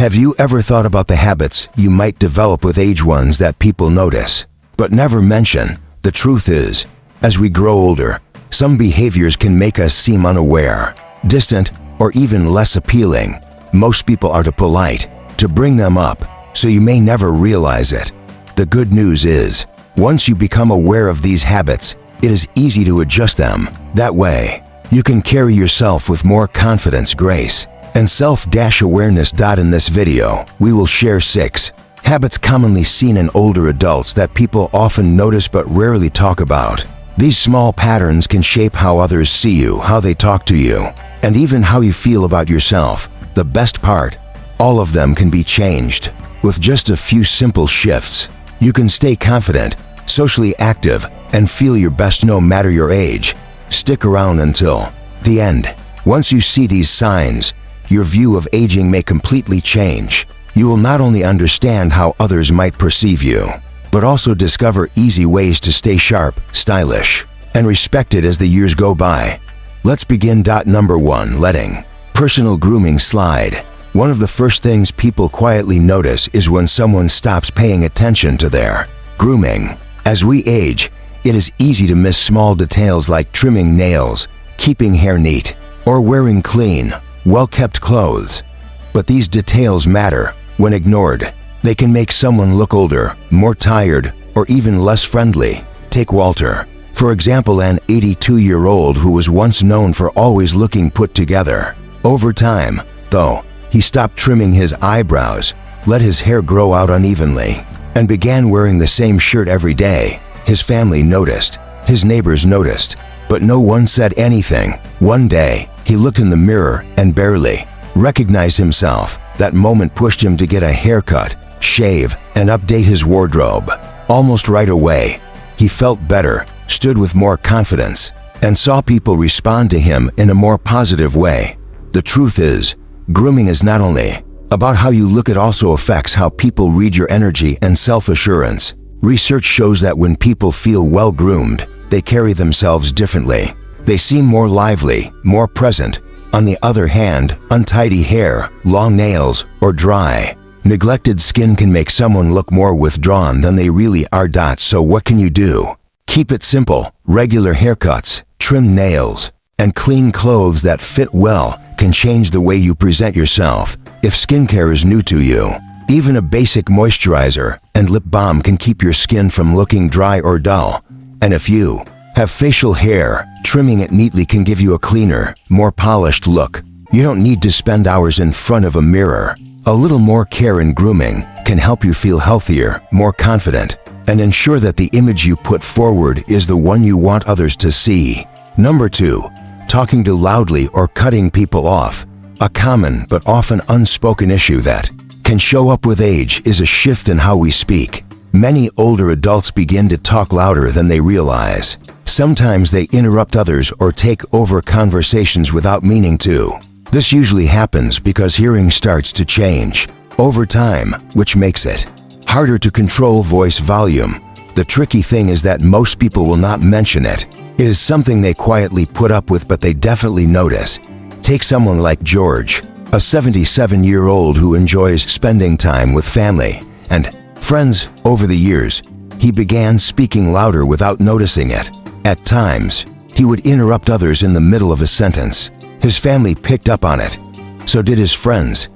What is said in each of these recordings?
Have you ever thought about the habits you might develop with age, ones that people notice, but never mention? The truth is, as we grow older, some behaviors can make us seem unaware, distant, or even less appealing. Most people are too polite to bring them up, so you may never realize it. The good news is, once you become aware of these habits, it is easy to adjust them. That way, you can carry yourself with more confidence, grace, and self-awareness. In this video, we will share 6 habits commonly seen in older adults that people often notice but rarely talk about. These small patterns can shape how others see you, how they talk to you, and even how you feel about yourself. The best part, all of them can be changed. With just a few simple shifts, you can stay confident, socially active, and feel your best no matter your age. Stick around until the end. Once you see these signs, your view of aging may completely change. You will not only understand how others might perceive you, but also discover easy ways to stay sharp, stylish, and respected as the years go by. Let's begin. Number 1. Letting personal grooming slide. One of the first things people quietly notice is when someone stops paying attention to their grooming. As we age, it is easy to miss small details like trimming nails, keeping hair neat, or wearing clean, well-kept clothes. But these details matter. When ignored, they can make someone look older, more tired, or even less friendly. Take Walter, for example, an 82-year-old who was once known for always looking put together. Over time, though, he stopped trimming his eyebrows, let his hair grow out unevenly, and began wearing the same shirt every day. His family noticed, his neighbors noticed, but no one said anything. One day, he looked in the mirror and barely recognized himself. That moment pushed him to get a haircut, shave, and update his wardrobe. Almost right away, he felt better, stood with more confidence, and saw people respond to him in a more positive way. The truth is, grooming is not only about how you look, it also affects how people read your energy and self-assurance. Research shows that when people feel well-groomed, they carry themselves differently. They seem more lively, more present. On the other hand, untidy hair, long nails, or dry, neglected skin can make someone look more withdrawn than they really are. So what can you do? Keep it simple. Regular haircuts, trimmed nails, and clean clothes that fit well can change the way you present yourself. If skincare is new to you, even a basic moisturizer and lip balm can keep your skin from looking dry or dull. And if you have facial hair, trimming it neatly can give you a cleaner, more polished look. You don't need to spend hours in front of a mirror. A little more care in grooming can help you feel healthier, more confident, and ensure that the image you put forward is the one you want others to see. Number 2. Talking too loudly or cutting people off. A common but often unspoken issue that can show up with age is a shift in how we speak. Many older adults begin to talk louder than they realize. Sometimes they interrupt others or take over conversations without meaning to. This usually happens because hearing starts to change over time, which makes it harder to control voice volume. The tricky thing is that most people will not mention it. It is something they quietly put up with, but they definitely notice. Take someone like George, a 77-year-old who enjoys spending time with family and friends. Over the years, he began speaking louder without noticing it. At times, he would interrupt others in the middle of a sentence. His family picked up on it. So did his friends.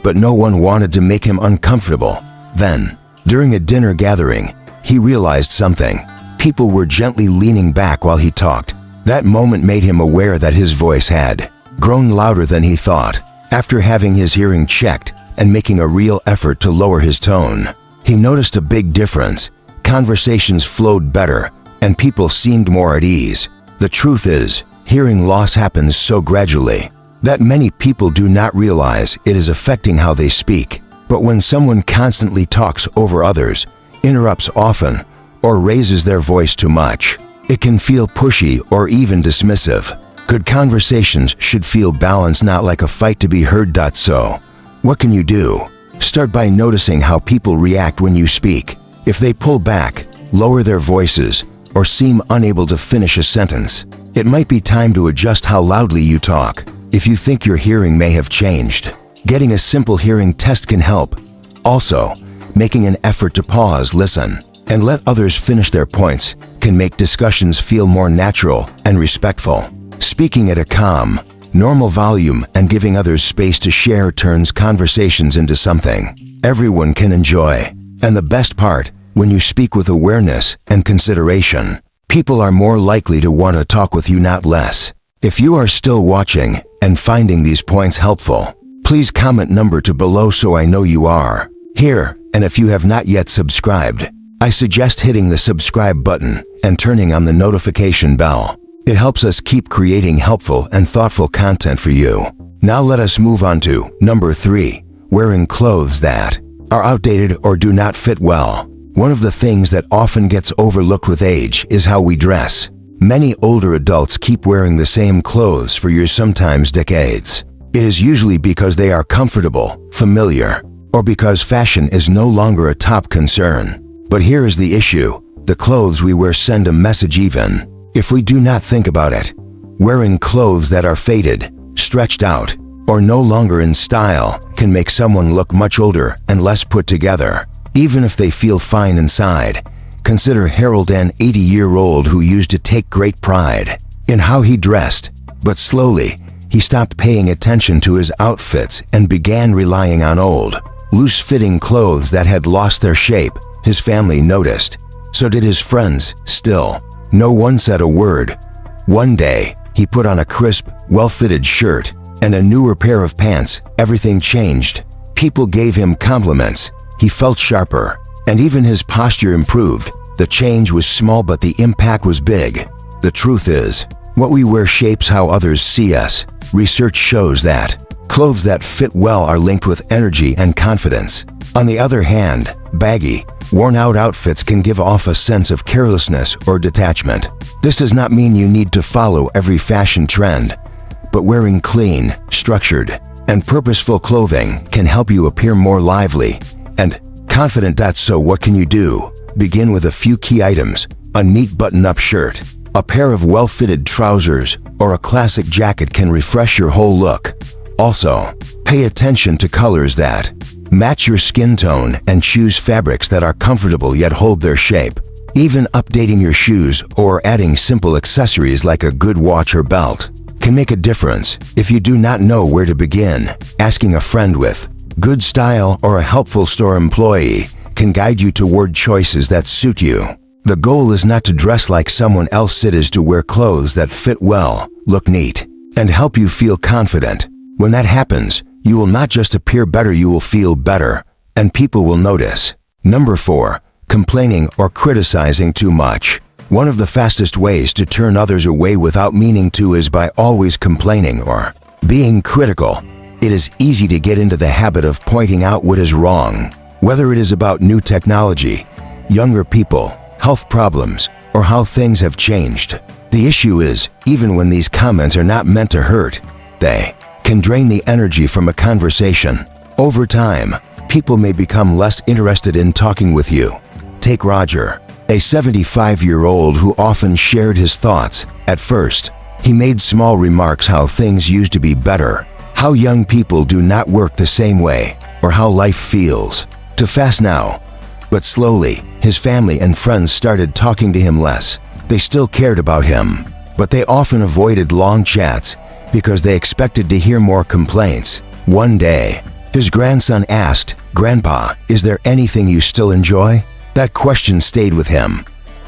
But no one wanted to make him uncomfortable. Then, during a dinner gathering, he realized something. People were gently leaning back while he talked. That moment made him aware that his voice had grown louder than he thought. After having his hearing checked and making a real effort to lower his tone, he noticed a big difference. Conversations flowed better, and people seemed more at ease. The truth is, hearing loss happens so gradually that many people do not realize it is affecting how they speak. But when someone constantly talks over others, interrupts often, or raises their voice too much, it can feel pushy or even dismissive. Good conversations should feel balanced, not like a fight to be heard. So, what can you do? Start by noticing how people react when you speak. If they pull back, lower their voices, or seem unable to finish a sentence, it might be time to adjust how loudly you talk. If you think your hearing may have changed, Getting a simple hearing test can help. Also, making an effort to pause, listen, and let others finish their points can make discussions feel more natural and respectful. Speaking at a calm, normal volume and giving others space to share turns conversations into something everyone can enjoy. And the best part, when you speak with awareness and consideration, people are more likely to want to talk with you, not less. If you are still watching and finding these points helpful, please comment number 2 below so I know you are here. And if you have not yet subscribed, I suggest hitting the subscribe button and turning on the notification bell. It helps us keep creating helpful and thoughtful content for you. Now let us move on to number 3, wearing clothes that are outdated or do not fit well. One of the things that often gets overlooked with age is how we dress. Many older adults keep wearing the same clothes for years, sometimes decades. It is usually because they are comfortable, familiar, or because fashion is no longer a top concern. But here is the issue: the clothes we wear send a message even if we do not think about it. Wearing clothes that are faded, stretched out, or no longer in style can make someone look much older and less put together, even if they feel fine inside. Consider Harold, an 80-year-old who used to take great pride in how he dressed, but slowly he stopped paying attention to his outfits and began relying on old, loose-fitting clothes that had lost their shape. His family noticed. So did his friends. Still, no one said a word. One day, he put on a crisp, well-fitted shirt and a newer pair of pants. Everything changed. People gave him compliments. He felt sharper, and even his posture improved. The change was small, but the impact was big. The truth is, what we wear shapes how others see us. Research shows that clothes that fit well are linked with energy and confidence. On the other hand, baggy, worn-out outfits can give off a sense of carelessness or detachment. This does not mean you need to follow every fashion trend, but wearing clean, structured, and purposeful clothing can help you appear more lively and confident. So what can you do? Begin with a few key items: a neat button-up shirt, a pair of well-fitted trousers, or a classic jacket can refresh your whole look. Also, pay attention to colors that match your skin tone and choose fabrics that are comfortable yet hold their shape. Even updating your shoes or adding simple accessories like a good watch or belt can make a difference. If you do not know where to begin, asking a friend with good style or a helpful store employee can guide you toward choices that suit you. The goal is not to dress like someone else. It is to wear clothes that fit well, look neat, and help you feel confident. When that happens, you will not just appear better, you will feel better, and people will notice. Number 4, complaining or criticizing too much. One of the fastest ways to turn others away without meaning to is by always complaining or being critical. It is easy to get into the habit of pointing out what is wrong, whether it is about new technology, younger people, health problems, or how things have changed. The issue is, even when these comments are not meant to hurt, they can drain the energy from a conversation. Over time, people may become less interested in talking with you. Take Roger, a 75-year-old who often shared his thoughts. At first, he made small remarks how things used to be better, how young people do not work the same way, or how life feels too fast now. But slowly, his family and friends started talking to him less. They still cared about him, but they often avoided long chats because they expected to hear more complaints. One day, his grandson asked, "Grandpa, is there anything you still enjoy?" That question stayed with him.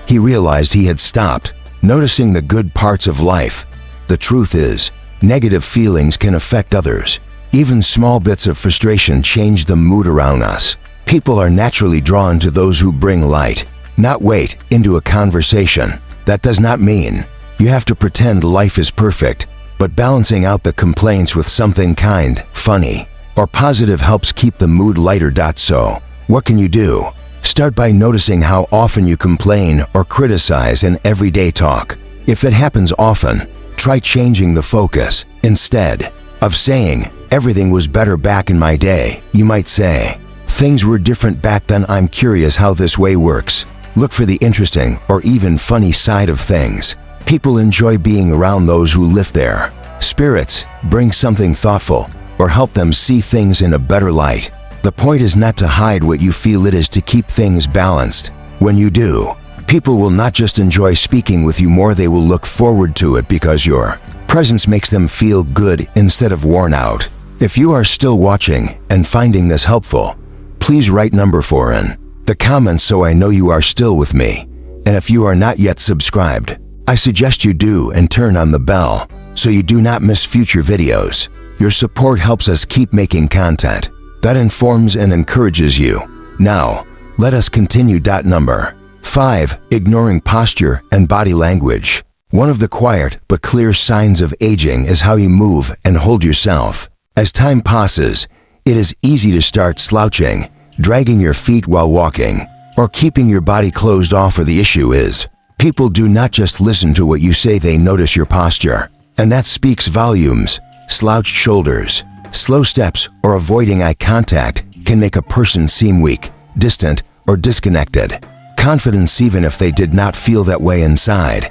He realized he had stopped noticing the good parts of life. The truth is, negative feelings can affect others. Even small bits of frustration change the mood around us. People are naturally drawn to those who bring light, not weight, into a conversation. That does not mean you have to pretend life is perfect, but balancing out the complaints with something kind, funny, or positive helps keep the mood lighter. So, what can you do? Start by noticing how often you complain or criticize in everyday talk. If it happens often, try changing the focus. Instead of saying, "Everything was better back in my day," you might say, "Things were different back then. I'm curious how this way works." Look for the interesting or even funny side of things. People enjoy being around those who live their spirits. Bring something thoughtful, or help them see things in a better light. The point is not to hide what you feel, it is to keep things balanced. When you do, people will not just enjoy speaking with you more, they will look forward to it because your presence makes them feel good instead of worn out. If you are still watching and finding this helpful, please write number 4 in the comments so I know you are still with me. And if you are not yet subscribed, I suggest you do and turn on the bell so you do not miss future videos. Your support helps us keep making content that informs and encourages you. Now, let us continue. Number 5. Ignoring posture and body language. One of the quiet but clear signs of aging is how you move and hold yourself. As time passes, it is easy to start slouching, dragging your feet while walking, or keeping your body closed off. The issue is, people do not just listen to what you say, they notice your posture. And that speaks volumes. Slouched shoulders, slow steps, or avoiding eye contact can make a person seem weak, distant, or disconnected. Confidence, even if they did not feel that way inside.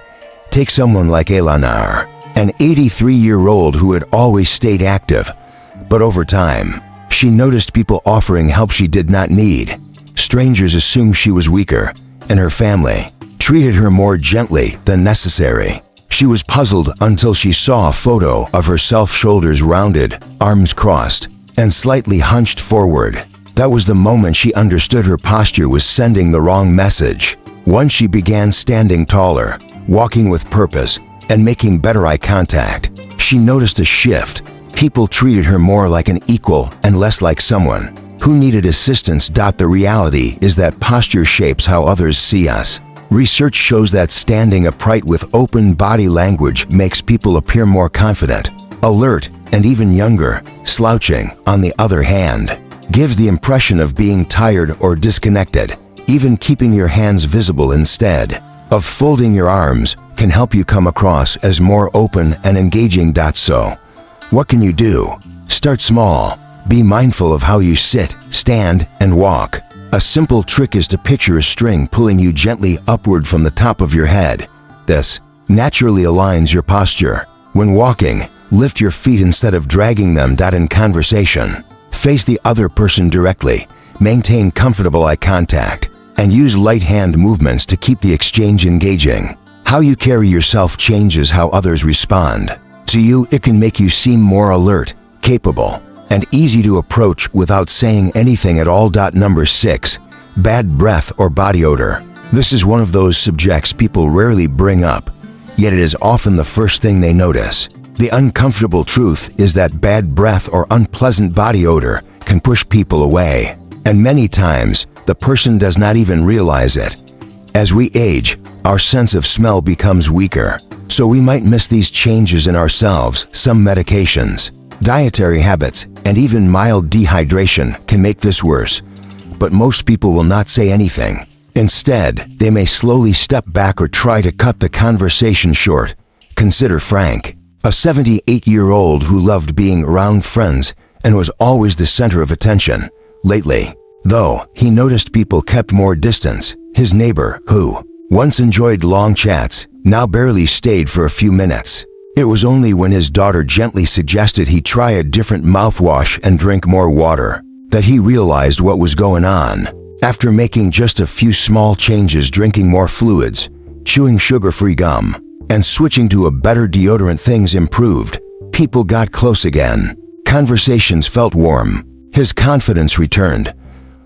Take someone like Eleanor, an 83-year-old who had always stayed active. But over time, she noticed people offering help she did not need. Strangers assumed she was weaker, and her family treated her more gently than necessary. She was puzzled until she saw a photo of herself, shoulders rounded, arms crossed, and slightly hunched forward. That was the moment she understood her posture was sending the wrong message. Once she began standing taller, walking with purpose, and making better eye contact, she noticed a shift. People treated her more like an equal and less like someone who needed assistance. The reality is that posture shapes how others see us. Research shows that standing upright with open body language makes people appear more confident, alert, and even younger. Slouching, on the other hand, gives the impression of being tired or disconnected. Even keeping your hands visible instead of folding your arms can help you come across as more open and engaging. So, what can you do? Start small. Be mindful of how you sit, stand, and walk. A simple trick is to picture a string pulling you gently upward from the top of your head. This naturally aligns your posture. When walking, lift your feet instead of dragging them. In conversation, face the other person directly, maintain comfortable eye contact, and use light hand movements to keep the exchange engaging. How you carry yourself changes how others respond. To you, it can make you seem more alert, capable, and easy to approach without saying anything at all. Number 6. Bad breath or body odor. This is one of those subjects people rarely bring up, yet it is often the first thing they notice. The uncomfortable truth is that bad breath or unpleasant body odor can push people away, and many times the person does not even realize it. As we age, our sense of smell becomes weaker, so we might miss these changes in ourselves. Some medications, dietary habits, and even mild dehydration can make this worse, but most people will not say anything. Instead, they may slowly step back or try to cut the conversation short. Consider Frank, a 78-year-old who loved being around friends and was always the center of attention. Lately, though, he noticed people kept more distance. His neighbor, who once enjoyed long chats, now barely stayed for a few minutes. It was only when his daughter gently suggested he try a different mouthwash and drink more water that he realized what was going on. After making just a few small changes, drinking more fluids, chewing sugar-free gum, and switching to a better deodorant, things improved. People got close again. Conversations felt warm. His confidence returned.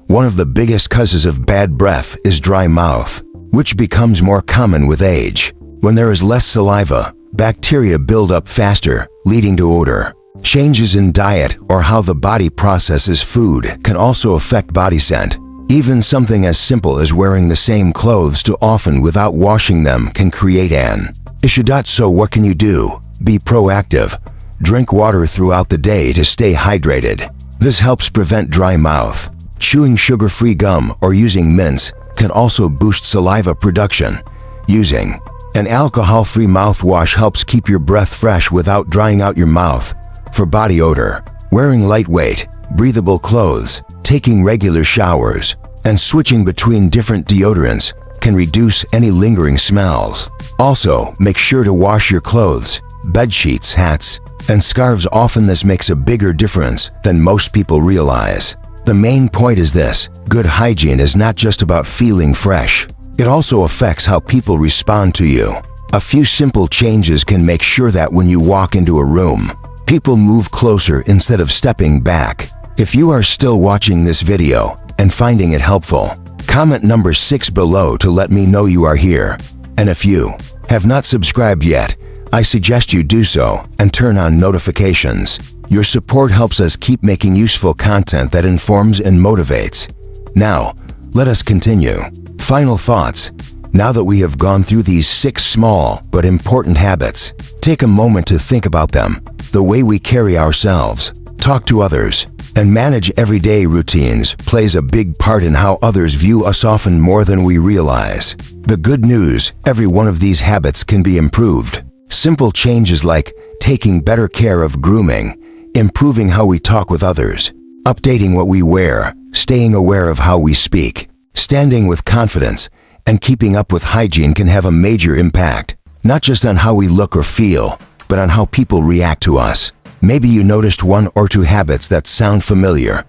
One of the biggest causes of bad breath is dry mouth, which becomes more common with age. When there is less saliva, bacteria build up faster, leading to odor. Changes in diet or how the body processes food can also affect body scent. Even something as simple as wearing the same clothes too often without washing them can create an issue. So what can you do? Be proactive. Drink water throughout the day to stay hydrated. This helps prevent dry mouth. Chewing sugar-free gum or using mints can also boost saliva production. Using an alcohol-free mouthwash helps keep your breath fresh without drying out your mouth. For body odor, wearing lightweight, breathable clothes, taking regular showers, and switching between different deodorants can reduce any lingering smells. Also, make sure to wash your clothes, bed sheets, hats, and scarves often. This makes a bigger difference than most people realize. The main point is this: good hygiene is not just about feeling fresh. It also affects how people respond to you. A few simple changes can make sure that when you walk into a room, people move closer instead of stepping back. If you are still watching this video and finding it helpful, comment number 6 below to let me know you are here. And if you have not subscribed yet, I suggest you do so and turn on notifications. Your support helps us keep making useful content that informs and motivates. Now, let us continue. Final thoughts. Now that we have gone through these 6 small but important habits, take a moment to think about them. The way we carry ourselves, talk to others, and manage everyday routines plays a big part in how others view us, often more than we realize. The good news: every one of these habits can be improved. Simple changes like taking better care of grooming, improving how we talk with others, updating what we wear, staying aware of how we speak, standing with confidence, and keeping up with hygiene can have a major impact, not just on how we look or feel, but on how people react to us. Maybe you noticed 1 or 2 habits that sound familiar.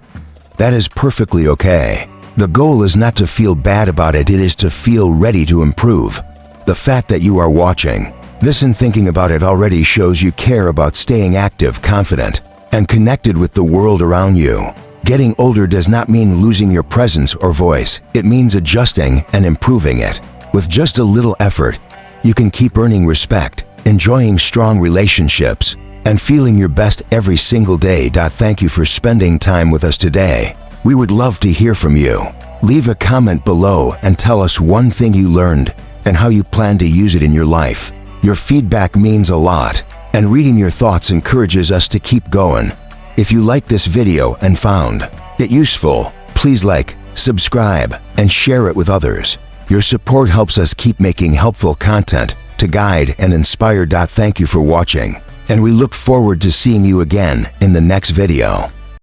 That is perfectly okay. The goal is not to feel bad about it, it is to feel ready to improve. The fact that you are watching this and thinking about it already shows you care about staying active, confident, and connected with the world around you. Getting older does not mean losing your presence or voice. It means adjusting and improving it. With just a little effort, you can keep earning respect, enjoying strong relationships, and feeling your best every single day. Thank you for spending time with us today. We would love to hear from you. Leave a comment below and tell us one thing you learned and how you plan to use it in your life. Your feedback means a lot, and reading your thoughts encourages us to keep going. If you like this video and found it useful, please like, subscribe, and share it with others. Your support helps us keep making helpful content to guide and inspire. Thank you for watching, and we look forward to seeing you again in the next video.